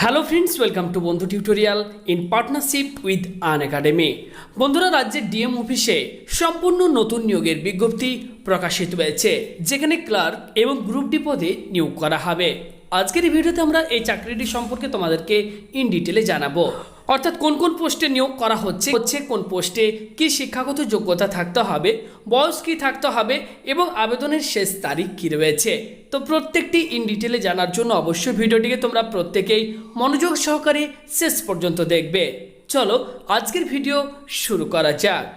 Hello friends, welcome to Bandhu tutorial in partnership with Unacademy. বন্ধুরা, রাজ্যের DM অফিসে সম্পূর্ণ নতুন নিয়োগের বিজ্ঞপ্তি প্রকাশিত হয়েছে, যেখানে ক্লার্ক এবং গ্রুপ ডি পদে নিয়োগ করা হবে। আজকের এই ভিডিওতে আমরা এই চাকরিটি সম্পর্কে তোমাদেরকে ইন ডিটেলে জানাবো, অর্থাৎ কোন কোন পোস্টে নিয়োগ করা হচ্ছে, কোন পোস্টে কি শিক্ষাগত যোগ্যতা থাকতে হবে, বয়স কি থাকতে হবে এবং আবেদনের শেষ তারিখ কি রয়েছে। তো প্রত্যেকটি ইন ডিটেলে জানার জন্য অবশ্যই ভিডিওটিকে তোমরা প্রত্যেকেই মনোযোগ সহকারে শেষ পর্যন্ত দেখবে। চলো আজকের ভিডিও শুরু করা যাক।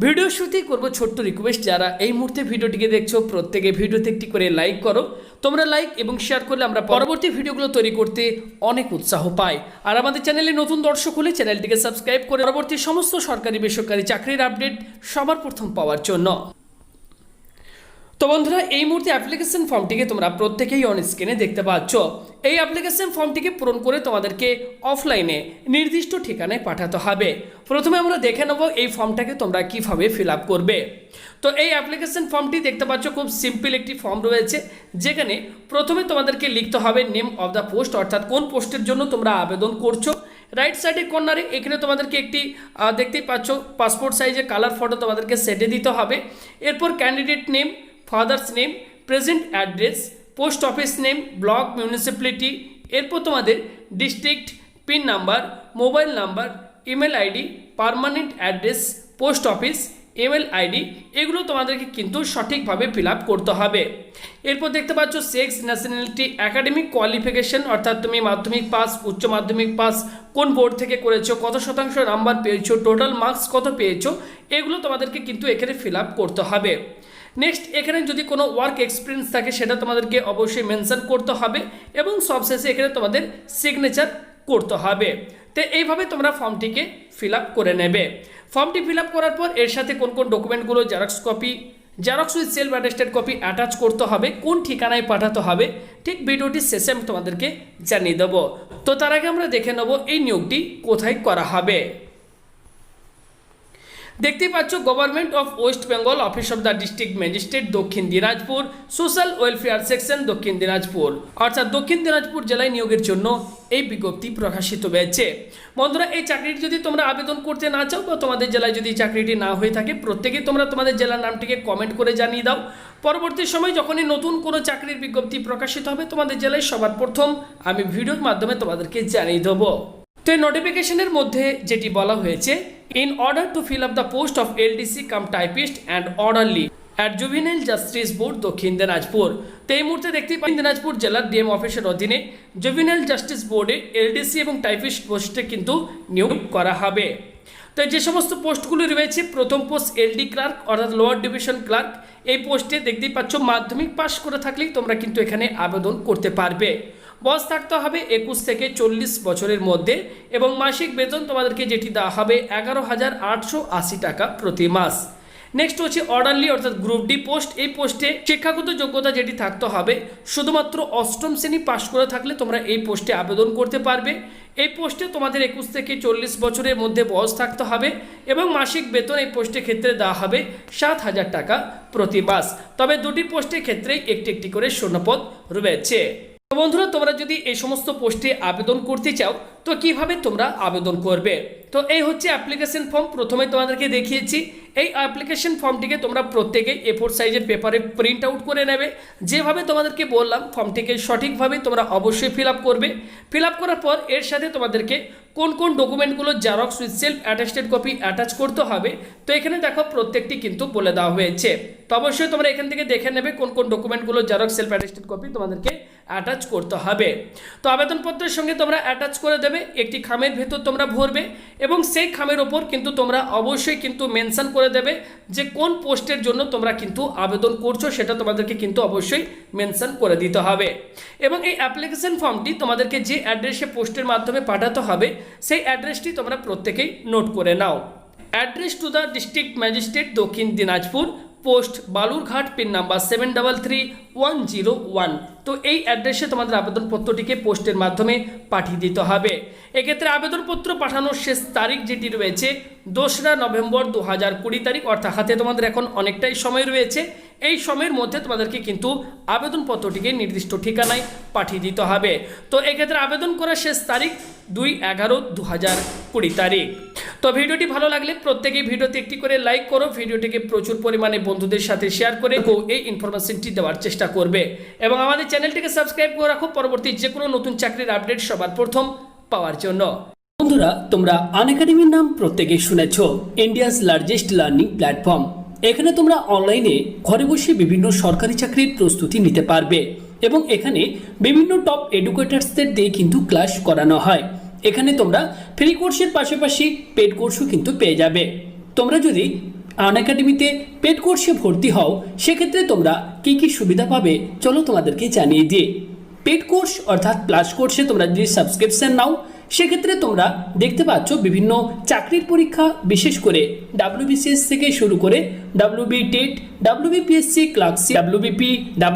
ভিডিও শুরুতেই করবো ছোট্ট রিকোয়েস্ট, যারা এই মুহূর্তে ভিডিওটিকে দেখছো প্রত্যেকে ভিডিওতে একটি করে লাইক করো। তোমরা লাইক এবং শেয়ার করলে আমরা পরবর্তী ভিডিওগুলো তৈরি করতে অনেক উৎসাহ পাই। আর আমাদের চ্যানেলে নতুন দর্শক হলে চ্যানেলটিকে সাবস্ক্রাইব করে পরবর্তী সমস্ত সরকারি বেসরকারি চাকরির আপডেট সবার প্রথম পাওয়ার জন্য। তো বন্ধুরা, এই মুহূর্তে অ্যাপ্লিকেশন ফর্মটিকে তোমরা প্রত্যেকেই অন স্ক্রিনে দেখতে পাচ্ছ। এই অ্যাপ্লিকেশন ফর্মটিকে পূরণ করে তোমাদেরকে অফলাইনে নির্দিষ্ট ঠিকানায় পাঠাতে হবে। প্রথমে আমরা দেখে নেব এই ফর্মটাকে তোমরা কিভাবে ফিল আপ করবে। তো এই অ্যাপ্লিকেশন ফর্মটি দেখতে পাচ্ছ, খুব সিম্পল একটি ফর্ম রয়েছে, যেখানে প্রথমে তোমাদেরকে লিখতে হবে নেম অফ দ্য পোস্ট, অর্থাৎ কোন পোস্টের জন্য তোমরা আবেদন করছো। রাইট সাইডে কর্নারে এখানে তোমাদেরকে একটি দেখতেই পাচ্ছ পাসপোর্ট সাইজের কালার ফটো তোমাদেরকে সেটে দিতে হবে। এরপর candidate name, father's name, present address, post office name, block, municipality, এরপর তোমাদের district, pin number, mobile number, email ID, permanent address, post office, email ID, এগুলো তোমাদেরকে কিন্তু সঠিকভাবে ফিল আপ করতে হবে। এরপর দেখতে পাচ্ছ সেক্স, ন্যাশনালিটি, একাডেমিক কোয়ালিফিকেশন, অর্থাৎ তুমি মাধ্যমিক পাস, উচ্চ মাধ্যমিক পাস, কোন বোর্ড থেকে করেছো, কত শতাংশ নাম্বার পেয়েছো, টোটাল মার্কস কত পেয়েছো, এগুলো তোমাদেরকে কিন্তু এখানে ফিল আপ করতে হবে। নেক্সট, এখানে যদি কোনো ওয়ার্ক এক্সপিরিয়েন্স থাকে সেটা তোমাদেরকে অবশ্যই মেনশন করতে হবে এবং সবশেষে এখানে তোমাদের সিগনেচার করতে হবে। তো এইভাবে তোমরা ফর্মটিকে ফিল আপ করে নেবে। ফর্মটি ফিল আপ করার পর এর সাথে কোন কোন ডকুমেন্টগুলো xerox with self attested copy attach করতে হবে, কোন ঠিকানায় পাঠাতে হবে, ঠিক ভিডিওটির শেষে আমি তোমাদেরকে জানিয়ে দেবো। তো তার আগে আমরা দেখে নেব এই নিয়োগটি কোথায় করা হবে। দেখতেই পাচ্ছ, government of West Bengal, office of the district magistrate, Dakshin Dinajpur, social welfare section, দক্ষিণ দিনাজপুর, অর্থাৎ দক্ষিণ দিনাজপুর জেলায় নিয়োগের জন্য এই বিজ্ঞপ্তি প্রকাশিত হয়েছে। বন্ধুরা, এই চাকরিটি যদি তোমরা আবেদন করতে না চাও বা তোমাদের জেলায় যদি চাকরিটি না হয়ে থাকে, প্রত্যেকেই তোমরা তোমাদের জেলার নামটিকে কমেন্ট করে জানিয়ে দাও। পরবর্তী সময় যখনই নতুন কোনো চাকরির বিজ্ঞপ্তি প্রকাশিত হবে তোমাদের জেলায় সবার প্রথম আমি ভিডিওর মাধ্যমে তোমাদেরকে জানিয়ে দেবো। তো এই নোটিফিকেশনের মধ্যে যেটি বলা হয়েছে, in order to fill up the post of LDC cum typist and orderly at juvenile justice board, দক্ষিণ দিনাজপুর। তো এই মুহূর্তে দেখতেই পাচ্ছি দিনাজপুর জেলার ডিএম অফিসের অধীনে জুভেনাইল জাস্টিস বোর্ডে এলডিসি এবং টাইপিস্ট পোস্টে কিন্তু নিয়োগ করা হবে। তো যে সমস্ত পোস্টগুলি রয়েছে, প্রথম পোস্ট এলডি ক্লার্ক, অর্থাৎ লোয়ার ডিভিশন ক্লার্ক। এই পোস্টে দেখতেই পাচ্ছ মাধ্যমিক পাস করে থাকলেই তোমরা কিন্তু এখানে আবেদন করতে পারবে। বয়স থাকতে হবে 21 থেকে 40 বছরের মধ্যে এবং মাসিক বেতন তোমাদেরকে যেটি দেওয়া হবে 11,880 টাকা প্রতি মাস। নেক্সট হচ্ছে অর্ডারলি, অর্থাৎ গ্রুপ ডি পোস্ট। এই পোস্টে শিক্ষাগত যোগ্যতা যেটি থাকতে হবে, শুধুমাত্র অষ্টম শ্রেণী পাশ করে থাকলে তোমরা এই পোস্টে আবেদন করতে পারবে। এই পোস্টে তোমাদের 21 থেকে 40 বছরের মধ্যে বয়স থাকতে হবে এবং মাসিক বেতন এই পোস্টের ক্ষেত্রে দেওয়া হবে 7,000 টাকা প্রতি মাস। তবে দুটি পোস্টের ক্ষেত্রেই একটি একটি করে শূন্যপদ রয়েছে। তো বন্ধুরা, তোমরা যদি এই সমস্ত পোস্টে আবেদন করতে চাও তো কিভাবে তোমরা আবেদন করবে। তো এই হচ্ছে অ্যাপ্লিকেশন ফর্ম। প্রথমে তোমাদেরকে দেখিয়েছি। এই অ্যাপ্লিকেশন ফর্মটিকে তোমরা প্রত্যেকেই A4 সাইজের পেপারে প্রিন্ট আউট করে নেবে। যেভাবে তোমাদেরকে বললাম ফর্মটিকে সঠিকভাবে তোমরা অবশ্যই ফিল আপ করবে। ফিল আপ করার পর এর সাথে তোমাদেরকে কোন কোন ডকুমেন্টগুলো xerox with self attested copy attach করতে হবে। তো এখানে দেখো প্রত্যেকটি কিন্তু বলে দেওয়া হয়েছে। তো অবশ্যই তোমরা এখান থেকে দেখে নেবে কোন কোন ডকুমেন্টগুলো জেরক্স সেলফ অ্যাটেস্টেড কপি তোমাদেরকে অ্যাটাচ করতে হবে। তো আবেদনপত্রের সঙ্গে তোমরা অ্যাটাচ করে দেবে, একটি খামের ভেতর তোমরা ভরবে এবং সেই খামের ওপর কিন্তু তোমরা অবশ্যই কিন্তু মেনশন করে দেবে যে কোন পোস্টের জন্য তোমরা কিন্তু আবেদন করছো, সেটা তোমাদেরকে কিন্তু অবশ্যই মেনশন করে দিতে হবে। এবং এই অ্যাপ্লিকেশন ফর্মটি তোমাদেরকে যে অ্যাড্রেসে পোস্টের মাধ্যমে পাঠাতে হবে সেই অ্যাড্রেসটি তোমরা প্রত্যেকেই নোট করে নাও। Address to the district magistrate, Dakshin Dinajpur, post Balurghat, pin number 733101। তো এই অ্যাড্রেসে তোমাদের আবেদনপত্রটিকে পোস্টের মাধ্যমে পাঠিয়ে দিতে হবে। এক্ষেত্রে আবেদনপত্র পাঠানোর শেষ তারিখ যেটি রয়েছে 2রা নভেম্বর 2020 তারিখ, অর্থাৎ হাতে তোমাদের এখন অনেকটাই সময় রয়েছে। এই সময়ের মধ্যে তোমাদেরকে কিন্তু আবেদনপত্রটিকে নির্দিষ্ট ঠিকানায় পাঠিয়ে দিতে হবে। তো এক্ষেত্রে আবেদন করার শেষ তারিখ 2/11/2020 তারিখ। তো ভিডিওটি ভালো লাগলে প্রত্যেকেই ভিডিওতে একটি করে লাইক করো, ভিডিওটিকে প্রচুর পরিমাণে বন্ধুদের সাথে শেয়ার করে এই ইনফরমেশনটি দেওয়ার চেষ্টা করবে এবং আমাদের চ্যানেলটিকে সাবস্ক্রাইব করে রাখো পরবর্তী যে কোনো নতুন চাকরির আপডেট সবার প্রথম পাওয়ার জন্য। বন্ধুরা, তোমরা আনএকাডেমির নাম প্রত্যেকেই শুনেছ, ইন্ডিয়াস লার্জেস্ট লার্নিং প্ল্যাটফর্ম। এখানে তোমরা অনলাইনে ঘরে বসে বিভিন্ন সরকারি চাকরির প্রস্তুতি নিতে পারবে এবং এখানে বিভিন্ন টপ এডুকেটার্সদের দিয়ে কিন্তু ক্লাস করানো হয়। এখানে তোমরা ফ্রি কোর্সের পাশাপাশি পেড কোর্সও কিন্তু পেয়ে যাবে। তোমরা যদি আনএকাডেমিতে পেড কোর্সে ভর্তি হও সেক্ষেত্রে তোমরা কি কি সুবিধা পাবে চলো তোমাদেরকে জানিয়ে দিই। পেড কোর্স অর্থাৎ প্লাস কোর্সে তোমরা যদি সাবস্ক্রিপশন নাও সেক্ষেত্রে তোমরা দেখতে পাচ্ছ বিভিন্ন চাকরির পরীক্ষা, বিশেষ করে WBCS থেকে শুরু করে WB TET, WBPSC clerkship, WBP,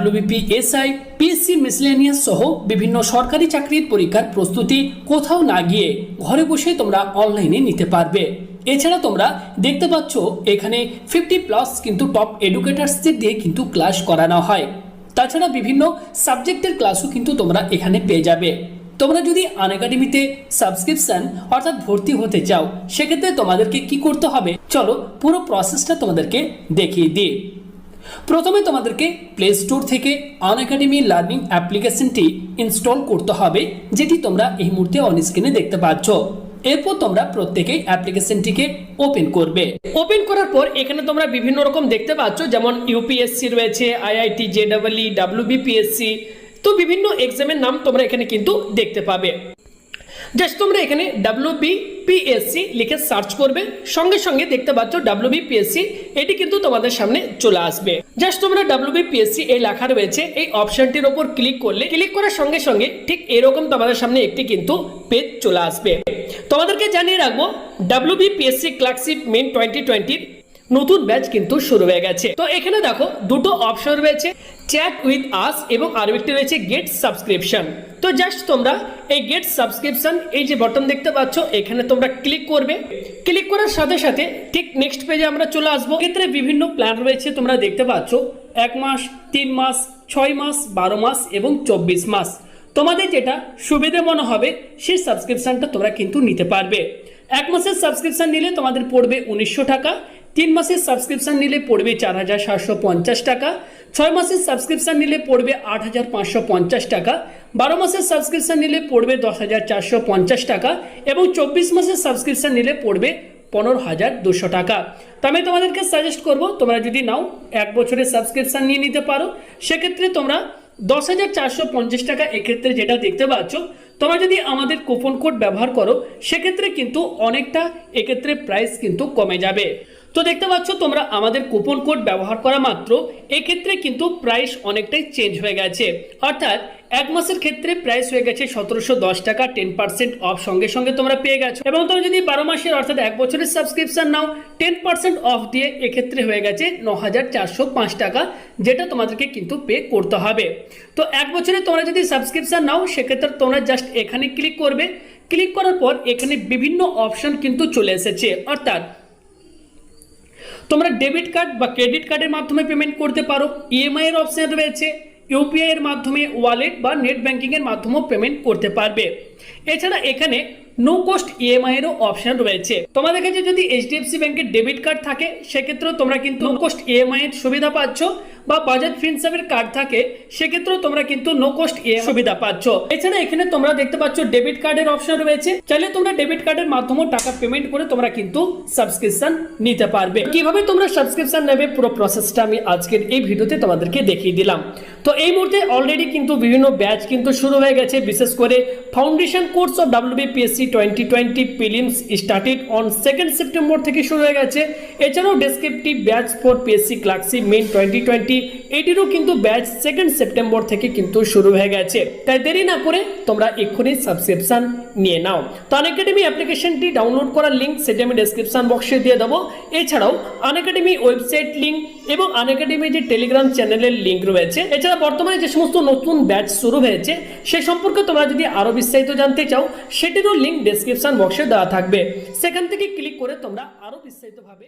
WBPSI, PSC miscellaneous সহ বিভিন্ন সরকারি চাকরির পরীক্ষার প্রস্তুতি কোথাও না গিয়ে ঘরে বসে তোমরা অনলাইনে নিতে পারবে। এছাড়া তোমরা দেখতে পাচ্ছ এখানে 50+ কিন্তু টপ এডুকেটার্সদের দিয়ে কিন্তু ক্লাস করানো হয়। তাছাড়া বিভিন্ন সাবজেক্টের ক্লাসও কিন্তু তোমরা এখানে পেয়ে যাবে। তোমরা যদি আনএকাডেমিতে সাবস্ক্রিপশন অর্থাৎ ভর্তি হতে চাও সেক্ষেত্রে তোমাদেরকে কি করতে হবে চলো পুরো প্রসেসটা তোমাদেরকে দেখিয়ে দিই। প্রথমে তোমাদেরকে প্লে স্টোর থেকে আনএকাডেমি লার্নিং অ্যাপ্লিকেশনটি ইনস্টল করতে হবে, যেটি তোমরা এই মুহূর্তে অন স্ক্রিনে দেখতে পাচ্ছ। এরপর তোমরা প্রত্যেকেই অ্যাপ্লিকেশনটিকে ওপেন করবে। ওপেন করার পর এখানে তোমরা বিভিন্ন রকম দেখতে পাচ্ছ, যেমন ইউপিএসসি রয়েছে, IIT, JEE, WBPSC, তো বিভিন্ন এক্সামের নাম তোমরা এখানে কিন্তু দেখতে পাবে। জাস্ট তোমরা এখানে WBPSC লিখে সার্চ করবে, সঙ্গে সঙ্গে দেখতে পাচ্ছ WBPSC এটি কিন্তু তোমাদের সামনে চলে আসবে। জাস্ট তোমরা WBPSC এই লেখা রয়েছে এই অপশনটির উপর ক্লিক করলে, ক্লিক করার সঙ্গে সঙ্গে ঠিক এরকম তোমাদের সামনে একটি কিন্তু পেজ চলে আসবে। তোমাদেরকে জানিয়ে রাখবো WBPSC ক্লার্কশিপ মেন 2020 নতুন ব্যাচ কিন্তু শুরু হয়ে গেছে। তো এখানে দেখো দুটো অপশন রয়েছে, চ্যাট উইথ আস এবং আরেকটি রয়েছে গেট সাবস্ক্রিপশন। তো জাস্ট তোমরা এই গেট সাবস্ক্রিপশন এই যে বাটন দেখতে পাচ্ছ এখানে তোমরা ক্লিক করবে। ক্লিক করার সাথে সাথে ঠিক নেক্সট পেজে আমরা চলে আসবো। এক্ষেত্রে বিভিন্ন প্ল্যান রয়েছে তোমরা দেখতে পাচ্ছ, 1 মাস, 3 মাস, 6 মাস, 12 মাস এবং 24 মাস। তোমাদের যেটা সুবিধা মনে হবে সেই সাবস্ক্রিপশনটা তোমরা কিন্তু নিতে পারবে। 1 মাসের সাবস্ক্রিপশন নিলে তোমাদের পড়বে 1900 টাকা, 3 মাসের সাবস্ক্রিপশন নিলে পড়বে 4750 টাকা, 6 মাসের সাবস্ক্রিপশন নিলে পড়বে 8550 টাকা, 12 মাসের সাবস্ক্রিপশন নিলে পড়বে 10450 টাকা এবং 24 মাসের সাবস্ক্রিপশন নিলে পড়বে 15200 টাকা। তো আমি তোমাদেরকে সাজেস্ট করব তোমরা যদি নাও 1 বছরের সাবস্ক্রিপশন নিয়ে নিতে পারো, সেক্ষেত্রে তোমরা 10450 টাকা এক্ষেত্রে যেটা দেখতে পাচ্ছ, তোমরা যদি আমাদের কুপন কোড ব্যবহার করো সেক্ষেত্রে কিন্তু অনেকটা এক্ষেত্রে প্রাইস কিন্তু কমে যাবে। তো দেখতে পাচ্ছ তোমরা আমাদের কুপন কোড ব্যবহার করা মাত্র এক্ষেত্রে কিন্তু প্রাইস অনেকটাই চেঞ্জ হয়ে গেছে। অর্থাৎ 1 মাসের ক্ষেত্রে প্রাইস হয়ে গেছে 1710 টাকা, 10% অফ সঙ্গে সঙ্গে তোমরা পেয়ে গেছো। এবং তোমরা যদি 12 মাসের অর্থাৎ 1 বছরের সাবস্ক্রিপশন নাও 10% অফ দিয়ে এক্ষেত্রে হয়ে গেছে 9405 টাকা, যেটা তোমাদেরকে কিন্তু পে করতে হবে। তো 1 বছরে তোমরা যদি সাবস্ক্রিপশন নাও সেক্ষেত্রে তোমরা জাস্ট এখানে ক্লিক করবে। ক্লিক করার পর এখানে বিভিন্ন অপশন কিন্তু চলে এসেছে, অর্থাৎ তোমরা ডেবিট কার্ড বা ক্রেডিট কার্ডের মাধ্যমে পেমেন্ট করতে পারো, EMI এর অপশন রয়েছে, UPI এর মাধ্যমে, ওয়ালেট বা নেট ব্যাংকিং এর মাধ্যমেও পেমেন্ট করতে পারবে। এছাড়া এখানে নো কস্ট EMI এরও অপশন রয়েছে। তোমাদের কাছে যদি HDFC ব্যাংকের ডেবিট কার্ড থাকে সেক্ষেত্রেও তোমরা কিন্তু নো কস্ট EMI এর সুবিধা পাচ্ছ, বা বাজাজ ফিনসার্ভের কার্ড থাকে সেক্ষেত্রেও তোমরা কিন্তু নো কস্ট EMI সুবিধা পাচ্ছ। এছাড়া এখানে তোমরা দেখতে পাচ্ছ ডেবিট কার্ডের অপশন রয়েছে, চাইলে তোমরা ডেবিট কার্ডের মাধ্যমেও টাকা পেমেন্ট করে তোমরা কিন্তু সাবস্ক্রিপশন নিতে পারবে। কিভাবে তোমরা সাবস্ক্রিপশন নেবে পুরো প্রসেসটা আমি আজকের এই ভিডিওতে তোমাদেরকে দেখিয়ে দিলাম। তো এই মুহূর্তে অলরেডি কিন্তু বিভিন্ন ব্যাচ কিন্তু শুরু হয়ে গেছে, বিশেষ করে foundation course of WBPSC 2020 prelims started on 2nd September থেকে শুরু হয়ে গেছে। এছাড়াও descriptive batch for PSC clerkship main 2020 এটিরও কিন্তু ব্যাচ 2nd সেপ্টেম্বর থেকে কিন্তু শুরু হয়ে গেছে। তাই দেরি না করে তোমরা এক্ষুনি সাবস্ক্রিপশন নিয়ে নাও। তো আনএকাডেমি অ্যাপ্লিকেশনটি ডাউনলোড করার লিঙ্ক সেটা আমি ডেসক্রিপশন বক্সে দিয়ে দেবো। এছাড়াও আনএকাডেমি ওয়েবসাইট লিঙ্ক এবং আনএকাডেমি যে টেলিগ্রাম চ্যানেলের লিঙ্ক রয়েছে, এছাড়া বর্তমানে যে সমস্ত নতুন ব্যাচ শুরু হয়েছে সে সম্পর্কে তোমরা যদি আরো বিস্তারিত জানতে চাও সেটিরও লিঙ্ক ডেসক্রিপশন বক্সে দেওয়া থাকবে, সেখান থেকে ক্লিক করে তোমরা আরো বিস্তারিতভাবে